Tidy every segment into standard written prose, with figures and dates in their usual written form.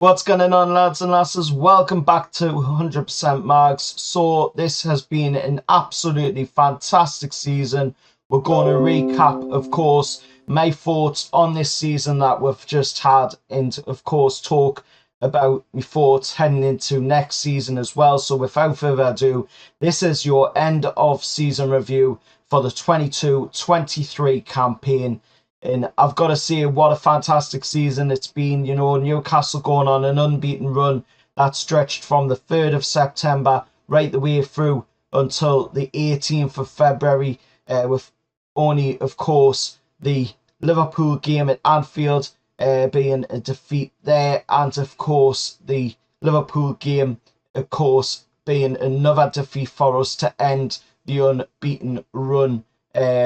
What's going on, lads and lasses? Welcome back to 100% Mags. So this has been an absolutely fantastic season. We're going to recap, of course, my thoughts on this season that we've just had, and of course talk about my thoughts heading into next season as well. So without further ado, this is your end of season review for the 22-23 campaign. And I've got to say, what a fantastic season it's been. You know, Newcastle going on an unbeaten run that stretched from the 3rd of September right the way through until the 18th of February, with only, of course, the Liverpool game at Anfield being a defeat there, and of course the Liverpool game, of course, being another defeat for us to end the unbeaten run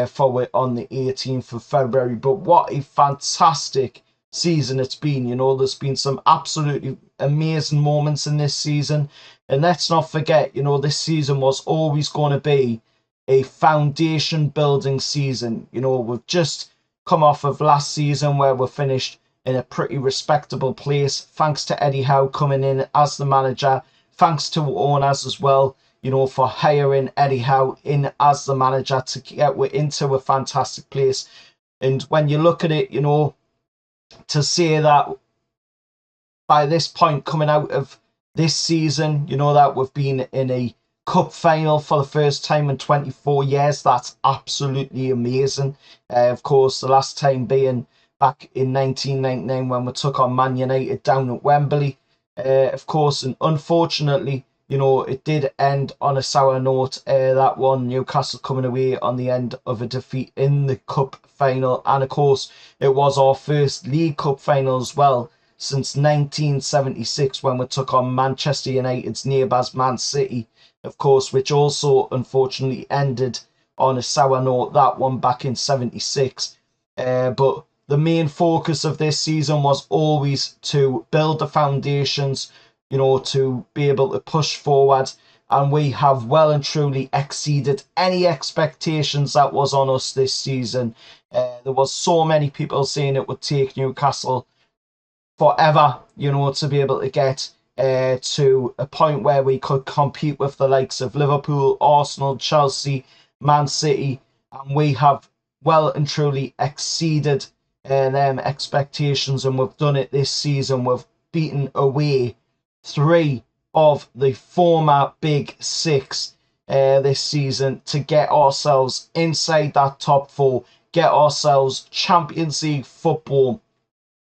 forward on the 18th of February. But what a fantastic season it's been. You know, there's been some absolutely amazing moments in this season. And let's not forget, you know, this season was always going to be a foundation building season. You know, we've just come off of last season where we finished in a pretty respectable place, thanks to Eddie Howe coming in as the manager, thanks to owners as well, you know, for hiring Eddie Howe in as the manager to get into a fantastic place. And when you look at it, you know, to say that by this point coming out of this season, you know, that we've been in a cup final for the first time in 24 years, that's absolutely amazing. Of course, the last time being back in 1999 when we took on Man United down at Wembley. Of course, and unfortunately, you know, it did end on a sour note. That one, Newcastle coming away on the end of a defeat in the cup final. And of course, it was our first League Cup final as well since 1976 when we took on Manchester United's neighbours Man City, of course, which also unfortunately ended on a sour note, that one back in 76. But the main focus of this season was always to build the foundations, you know, to be able to push forward. And we have well and truly exceeded any expectations that was on us this season. There was so many people saying it would take Newcastle forever, you know, to be able to get to a point where we could compete with the likes of Liverpool, Arsenal, Chelsea, Man City. And we have well and truly exceeded them expectations, and we've done it this season. We've beaten away 3 of the former Big Six this season to get ourselves inside that top 4, get ourselves Champions League football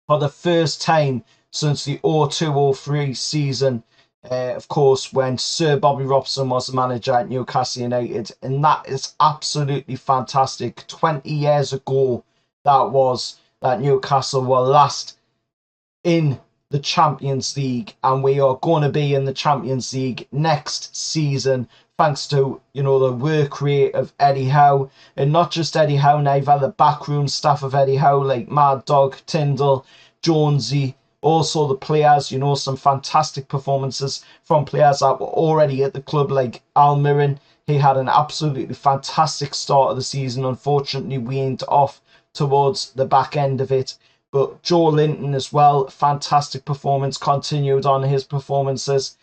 for the first time since the 02-03 season, of course, when Sir Bobby Robson was the manager at Newcastle United. And that is absolutely fantastic. 20 years ago, that Newcastle were last in the Champions League, and we are going to be in the Champions League next season, thanks to, you know, the work rate of Eddie Howe. And not just Eddie Howe, neither the backroom staff of Eddie Howe, like Mad Dog, Tyndall, Jonesy, also the players, you know, some fantastic performances from players that were already at the club, like Almiron. He had an absolutely fantastic start of the season, unfortunately weaned off towards the back end of it. But Joe Linton as well, fantastic performance, continued on his performances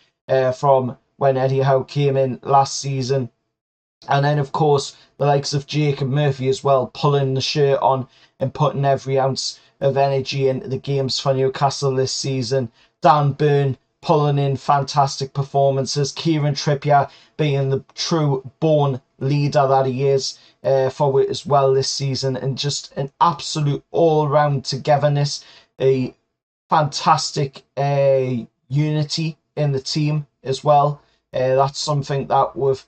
from when Eddie Howe came in last season. And then, of course, the likes of Jacob Murphy as well, pulling the shirt on and putting every ounce of energy into the games for Newcastle this season. Dan Burn pulling in fantastic performances. Kieran Trippier being the true born leader that he is for it as well this season. And just an absolute all-round togetherness, a fantastic unity in the team as well. That's something that we've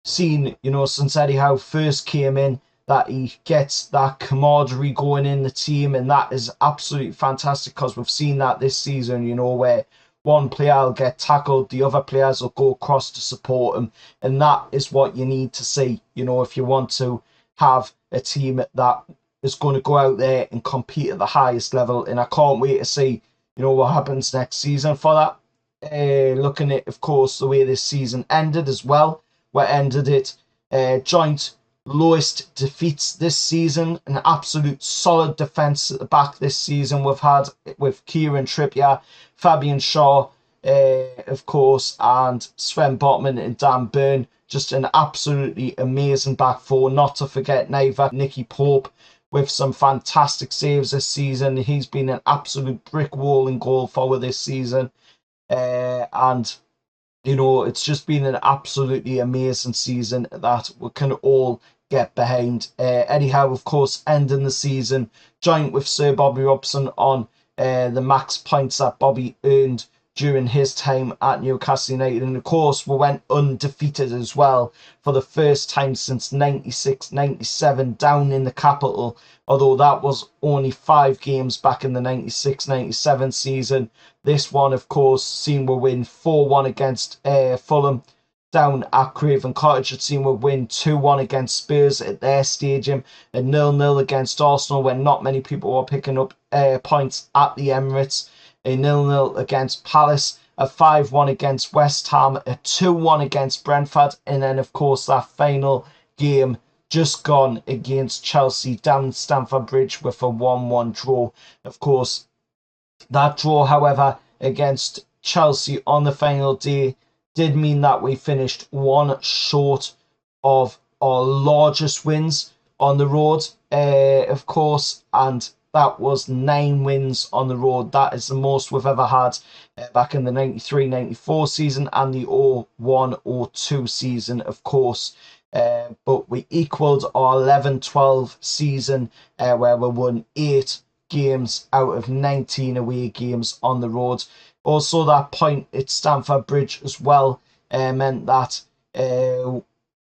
seen, you know, since Eddie Howe first came in, that he gets that camaraderie going in the team, and that is absolutely fantastic because we've seen that this season, you know, where one player will get tackled, the other players will go across to support him, and that is what you need to see, you know, if you want to have a team that is going to go out there and compete at the highest level. And I can't wait to see, you know, what happens next season for that. Looking at, of course, the way this season ended as well, we ended it joint lowest defeats this season. An absolute solid defence at the back this season we've had with Kieran Trippier, Fabian Shaw, of course, and Sven Botman and Dan Burn. Just an absolutely amazing back four. Not to forget neither Nicky Pope with some fantastic saves this season. He's been an absolute brick wall in goal forward this season. And, you know, it's just been an absolutely amazing season that we can all get behind. Eddie Howe, of course, ending the season joint with Sir Bobby Robson on the max points that Bobby earned during his time at Newcastle United. And of course, we went undefeated as well for the first time since 96-97 down in the capital, although that was only 5 games back in the 96-97 season. This one, of course, seen we win 4-1 against Fulham down at Craven Cottage. It's seen we win 2-1 against Spurs at their stadium, and 0-0 against Arsenal when not many people were picking up points at the Emirates. A 0-0 against Palace, a 5-1 against West Ham, a 2-1 against Brentford, and then, of course, that final game just gone against Chelsea down Stamford Bridge with a 1-1 draw. Of course, that draw, however, against Chelsea on the final day did mean that we finished one short of our largest wins on the road, of course, and that was 9 wins on the road. That is the most we've ever had back in the 93-94 season and the 01-02 season, of course. But we equalled our 11-12 season where we won 8 games out of 19 away games on the road. Also, that point at Stamford Bridge as well meant that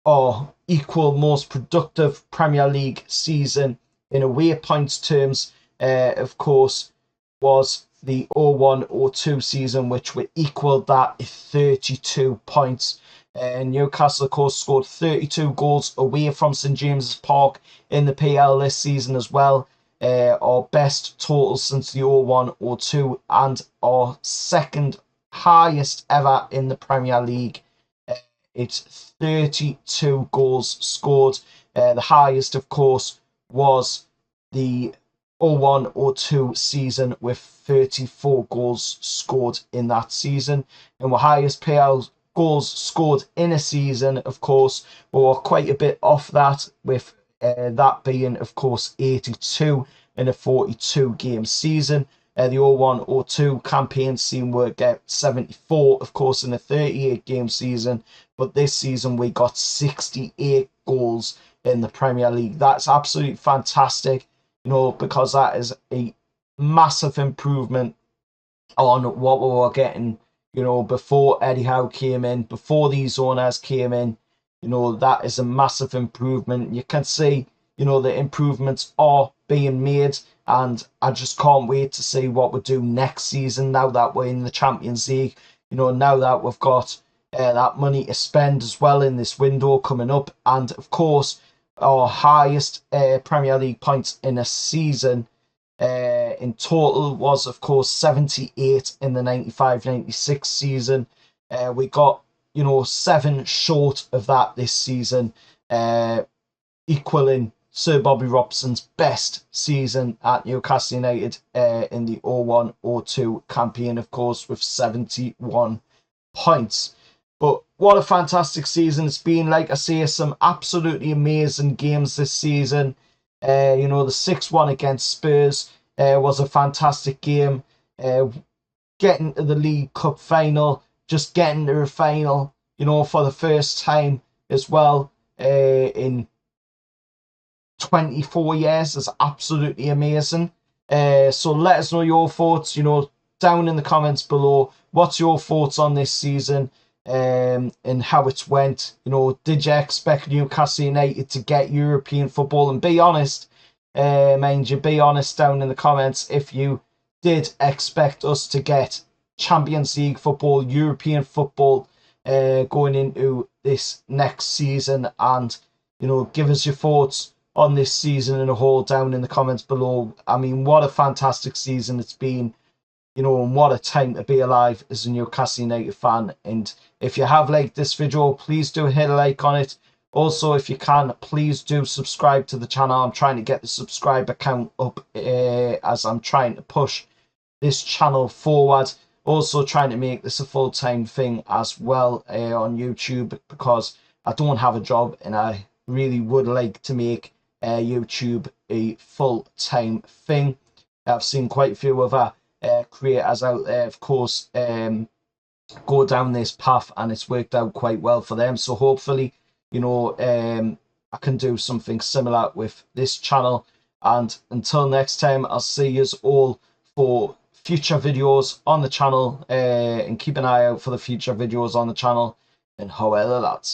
our equal most productive Premier League season in away points terms, of course, was the 01-02 season, which we equalled that at 32 points. Newcastle, of course, scored 32 goals away from St James's Park in the PL this season as well. Our best total since the 01-02 and our second highest ever in the Premier League. It's 32 goals scored. The highest, of course, was the 01-02 season with 34 goals scored in that season. And the highest PL goals scored in a season, of course, were quite a bit off that, with that being, of course, 82 in a 42-game season. The 01-02 campaign seen we get 74, of course, in a 38-game season. But this season we got 68 goals in the Premier League. That's absolutely fantastic, you know, because that is a massive improvement on what we were getting, you know, before Eddie Howe came in, before these owners came in. You know, that is a massive improvement. You can see, you know, the improvements are being made, and I just can't wait to see what we do next season now that we're in the Champions League. You know, now that we've got that money to spend as well in this window coming up, and of course our highest Premier League points in a season in total was, of course, 78 in the 95-96 season. We got, you know, 7 short of that this season, equaling Sir Bobby Robson's best season at Newcastle United in the 01-02 campaign, of course, with 71 points. But what a fantastic season it's been. Like I say, some absolutely amazing games this season. You know, the 6-1 against Spurs was a fantastic game. Getting to the League Cup final, just getting to a final, you know, for the first time as well in 24 years is absolutely amazing. So let us know your thoughts, you know, down in the comments below. What's your thoughts on this season and how it went? You know, did you expect Newcastle United to get European football? And be honest, mind you, be honest down in the comments if you did expect us to get Champions League football, European football going into this next season. And, you know, give us your thoughts on this season in a whole down in the comments below. I mean, what a fantastic season it's been, you know, and what a time to be alive as a Newcastle United fan. And if you have liked this video, please do hit a like on it. Also, if you can, please do subscribe to the channel. I'm trying to get the subscriber count up as I'm trying to push this channel forward. Also trying to make this a full-time thing as well on YouTube, because I don't have a job and I really would like to make YouTube a full-time thing. I've seen quite a few other creators out there, of course, go down this path, and it's worked out quite well for them. So hopefully, you know, I can do something similar with this channel. And until next time, I'll see you all for future videos on the channel, and keep an eye out for the future videos on the channel, and however that's